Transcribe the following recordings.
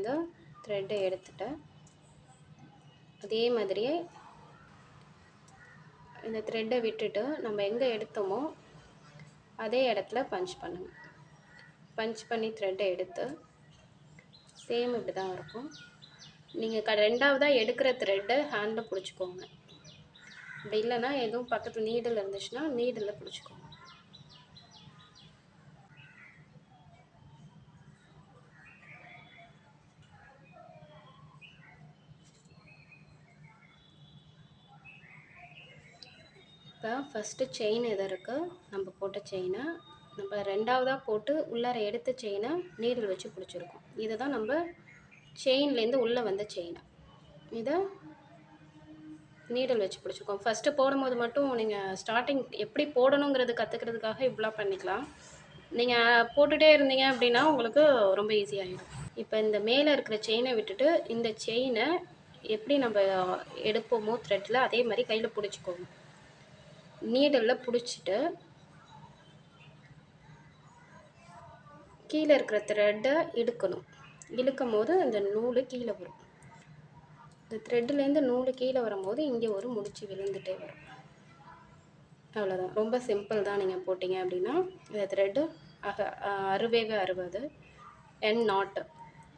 இருந்து த்ரெட்டை எடுத்துட்டு அதே மாதிரியே இந்த த்ரெட்டை விட்டுட்டு நம்ம எங்கே எடுத்தோமோ அதே இடத்துல பஞ்ச் பண்ணுங்கள். பஞ்ச் பண்ணி த்ரெட்டை எடுத்து சேம் இப்படி தான் இருக்கும். நீங்கள் ரெண்டாவதாக எடுக்கிற த்ரெட்டை ஹேண்டில் பிடிச்சிக்கோங்க. அப்படி இல்லைன்னா எதுவும் பக்கத்தில் நீடில் இருந்துச்சுன்னா நீடில் பிடிச்சிக்கோங்க. இப்போ ஃபஸ்ட்டு செயின் எது இருக்குது, நம்ம போட்ட செயினை நம்ம ரெண்டாவதாக போட்டு உள்ளார எடுத்த செயினை நீடில் வச்சு பிடிச்சிருக்கோம். இதை தான் நம்ம செயின்லேருந்து உள்ளே வந்த செயினை இதை நீடில் வச்சு பிடிச்சிருக்கோம். ஃபஸ்ட்டு போடும்போது மட்டும் நீங்கள் ஸ்டார்டிங் எப்படி போடணுங்கிறது கற்றுக்கிறதுக்காக இவ்வளோ பண்ணிக்கலாம். நீங்கள் போட்டுகிட்டே இருந்தீங்க அப்படின்னா உங்களுக்கு ரொம்ப ஈஸியாகிடும். இப்போ இந்த மேலே இருக்கிற செயினை விட்டுட்டு இந்த செயினை எப்படி நம்ம எடுப்போமோ த்ரெட்டில் அதே மாதிரி கையில் பிடிச்சிக்கோங்க. நீடலில் பிடிச்சிட்டு கீழே இருக்கிற த்ரெட்டை இழுக்கணும். இழுக்கும் போது அந்த நூல் கீழே வரும். இந்த த்ரெட்லேருந்து நூல் கீழே வரும்போது இங்கே ஒரு முடிச்சு விழுந்துகிட்டே வரும். அவ்வளோதான். ரொம்ப சிம்பிள் தான். நீங்கள் போட்டிங்க அப்படின்னா இந்த த்ரெட்டு அறுவேவே அறுபது என் நாட்டு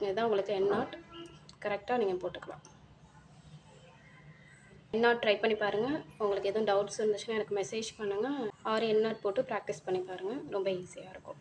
இதுதான் உங்களுக்கு என் நாட். கரெக்டாக நீங்கள் போட்டுக்கலாம். என் நாட் ட்ரை பண்ணி பாருங்கள். உங்களுக்கு எதுவும் டவுட்ஸ் இருந்துச்சுன்னா எனக்கு மெசேஜ் பண்ணுங்கள். என் நாட் போட்டு ப்ராக்டிஸ் பண்ணி பாருங்கள். ரொம்ப ஈஸியாக இருக்கும்.